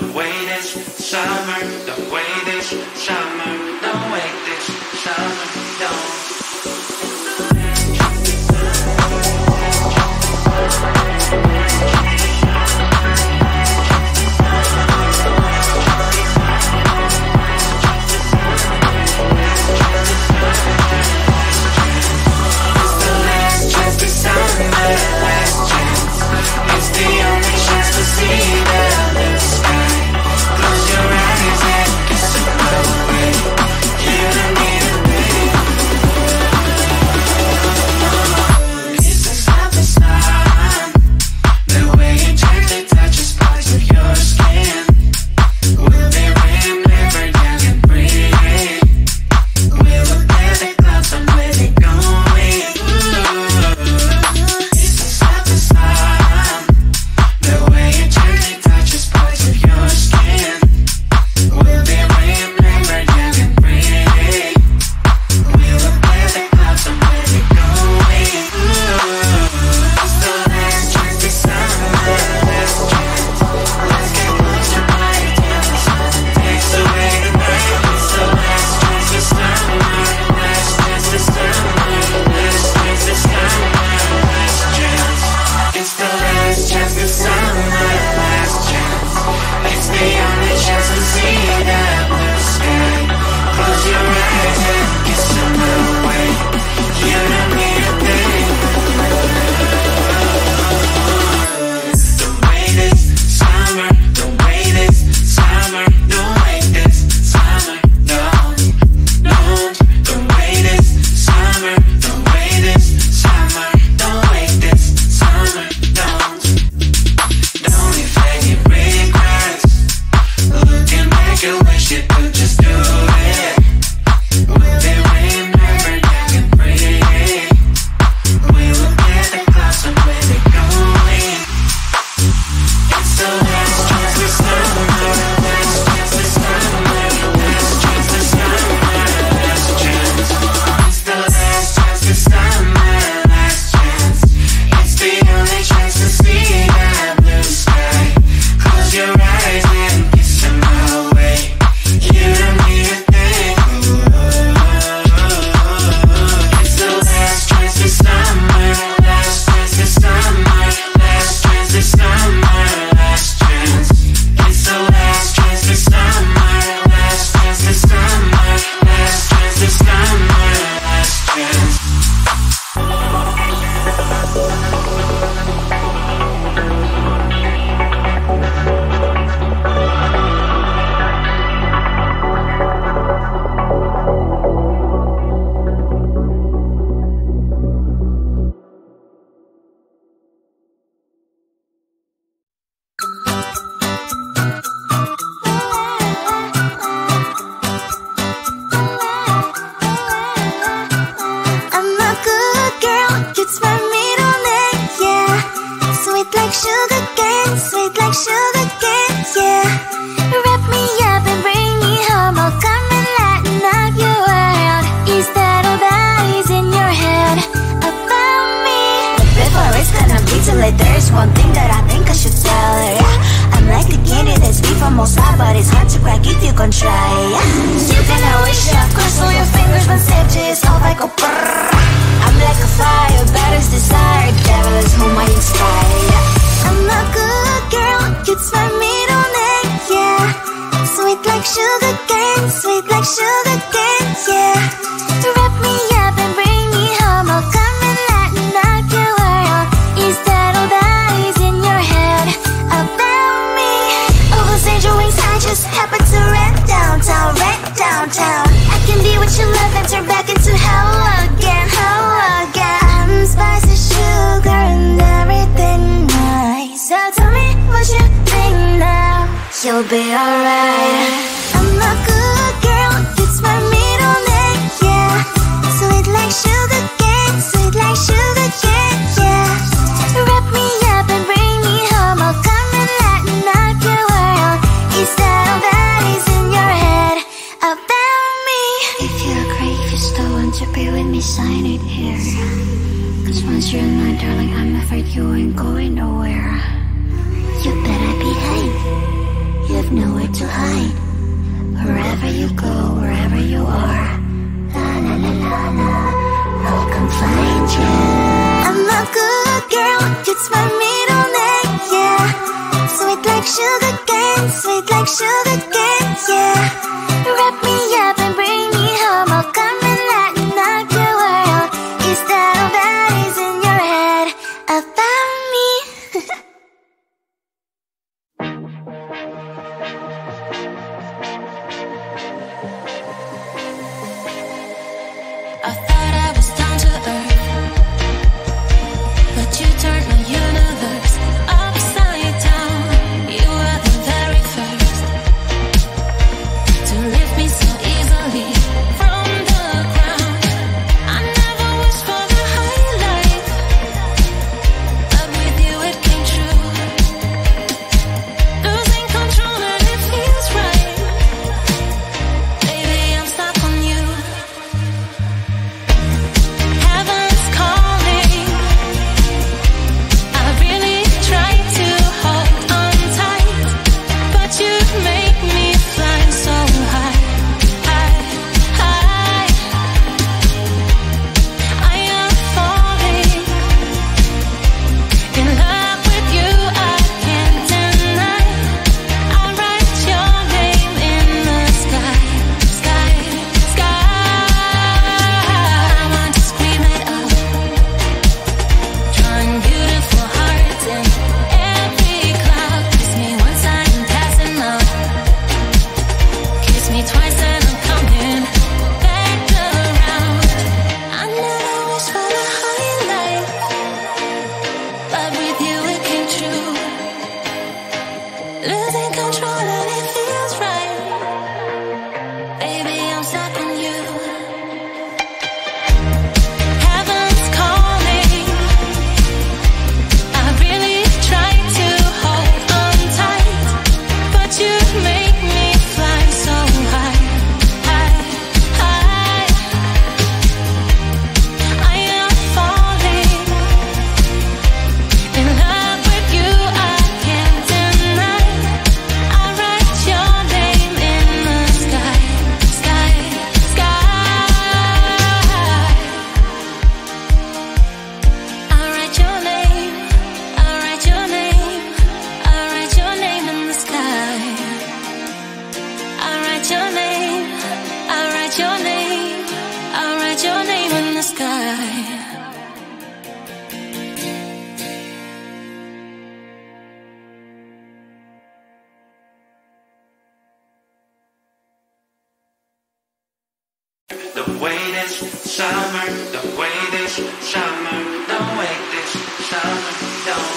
don't wait this summer, don't wait this summer, don't wait this summer, don't. You have no sugar cane, sweet like sugar cane, yeah. Wrap me up and bring me home, I'll come and lighten up your world. Is that all that is in your head about me? I thought I was down to earth, but you turned my universe upside down. You were the very first to lift me so easily from the ground. I never wished for the high life, but with you it came true. Losing control and it feels right. Baby, I'm stuck on you. Heaven's calling. I really tried to hold on tight, but you make me fly so high, high, high. I am falling in love with you, I can't deny. I'll write your name in the sky, sky, sky. I want to scream it out, drawing beautiful hearts in every cloud. Kiss me once I'm passing out, kiss me twice and I'm coming back around. I never wished for the high life, but with you it came true. Losing control and it feels right. Baby, I'm stuck on you. Heaven's calling. I really tried to hold on tight, but you make me fly so high, high, high. I am falling in love with you, I can't deny. I'll write your name in the sky, sky, sky. I'll write your name, I'll write your name, I'll write your name in the sky. I'll write your name, I'll write your name, I'll write your name in the sky. Don't wait this summer, don't wait this summer, don't wait this summer, don't.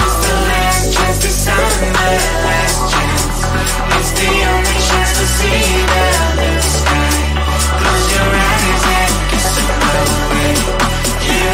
It's the last chance this summer, last chance. It's the only chance to see the blue sky. Close your eyes and kiss it away. You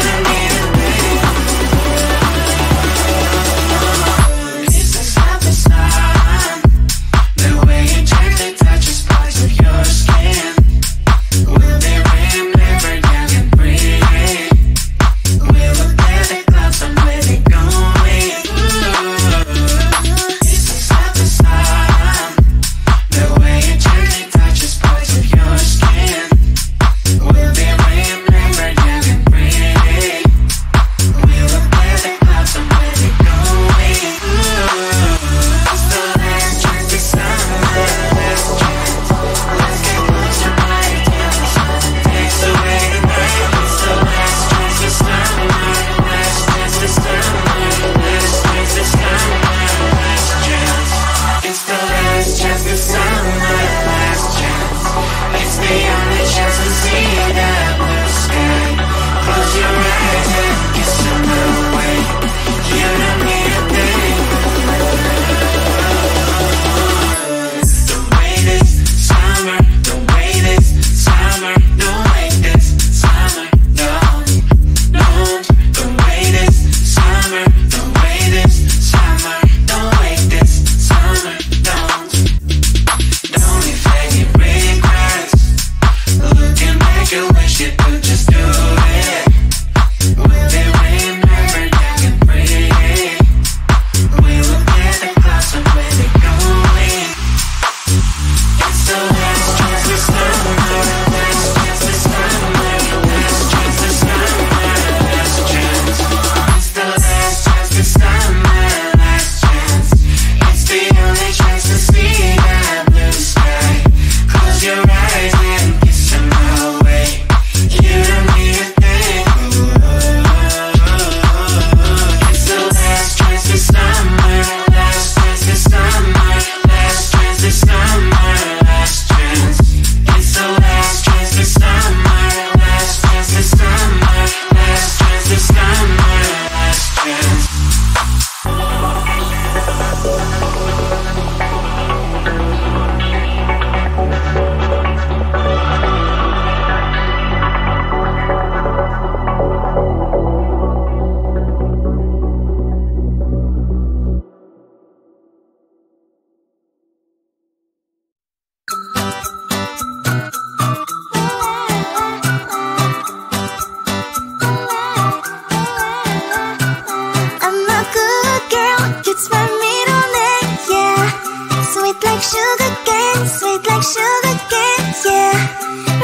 like sugar cane, sweet like sugar cane, yeah.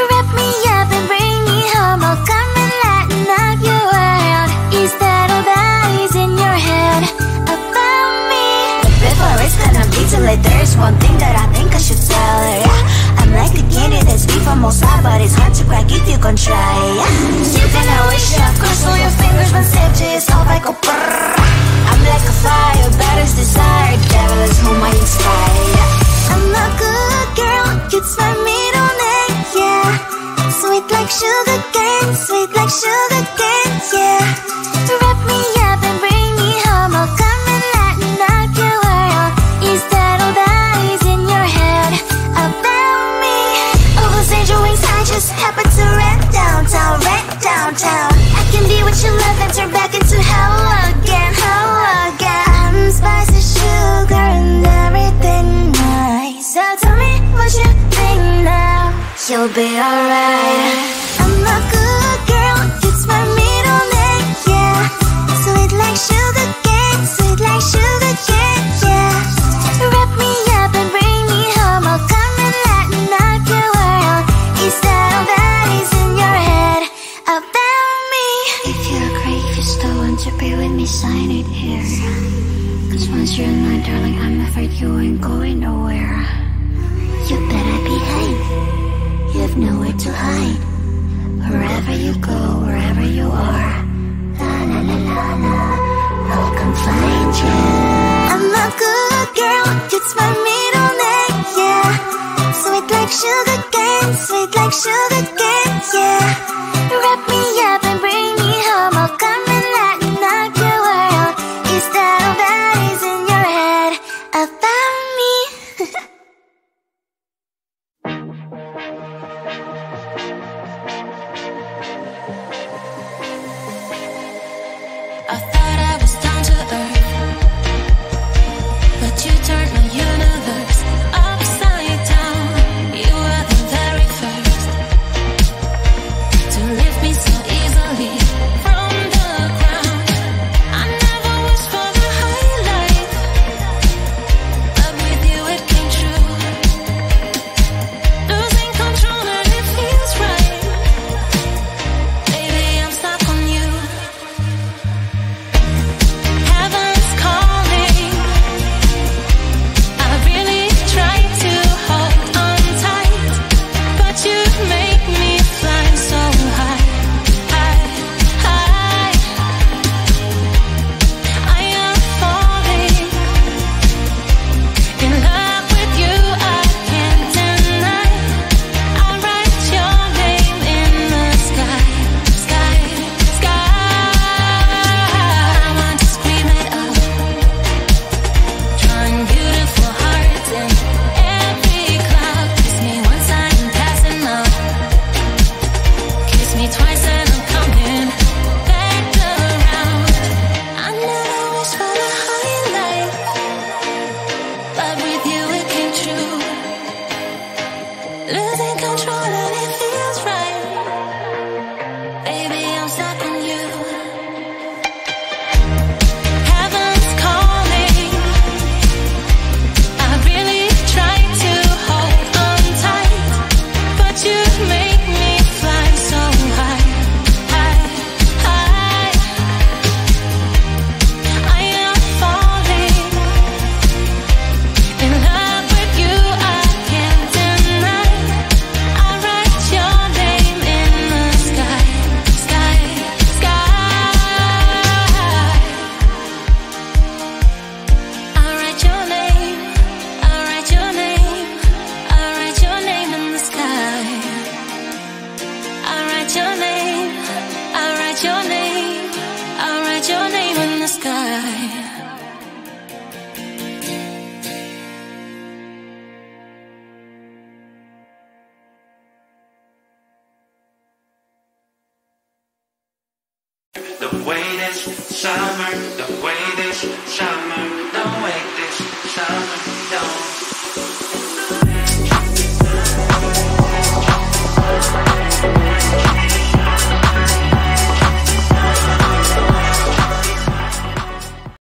Wrap me up and bring me home, I'll come and lighten up your world. Is that all that is in your head about me? Before it's gonna be too late, there's one thing that I think I should tell her, yeah. I'm like the candy that's sweet from outside, but it's hard to crack if you can try, yeah. You can always shove, cross all your fingers, but save to yourself, I go brrrr. I'm like a fire, battles desire, devil is whom I inspire, yeah. I'm a good girl, it's my middle name, yeah. Sweet like sugar cane, sweet like sugar cane, yeah. Wrap me up and bring me home, I'll come and lighten up your world. Is that all that is in your head about me? Over angel wings, I just happen to rent downtown, rent downtown. I can be what you love and turn back into hell again, hell again. I'm spicy sugar and everything nice. So tell me what you think now, you'll be alright. I'm a good girl, it's my middle name, yeah. Sweet like sugar cane, sweet like sugar cane, yeah. Wrap me up and bring me home, I'll come and lighten up your world. Is that all that is in your head about me? If you agree, if you still want to be with me, sign it here. Cause once you're mine, darling, I'm afraid you ain't going nowhere. You better behave, you have nowhere to hide. Wherever you go, wherever you are, la la la la la, I'll come find you. I'm a good girl, it's my middle name, yeah. Sweet like sugar cane, sweet like sugar cane, yeah. Wrap me up and bring me home, I'll come and lighten up your world. Is that all that is in your head about me? I thought I was down to earth, but you turned my universe upside down. You were the very first to lift me so easily from the ground. I never wished for the high life, but with you it came true. Losing control and it feels right. Baby, I'm stuck on you. Heaven's calling. I really try to hold on tight, but you make me fly so high, high, high. I am falling in love with you, I can't deny. I write your name in the sky, sky, sky. I want to scream it out, drawing beautiful hearts in every cloud. Kiss me once, I'm passing out. Kiss me twice and I'm coming back around. I never wished for the high life, but with you it came true. Losing control and it feels right. Baby, I'm stuck on you. Heaven's calling. I really try to hold on tight, but you make me fly so high, high, high. I am falling in love with you, I can't deny. I write your name in the sky, sky, sky. I write your name, I write your name, I write your name in the sky. I write your name, I write your name, I write your name in the sky. The way this summer, the way this summer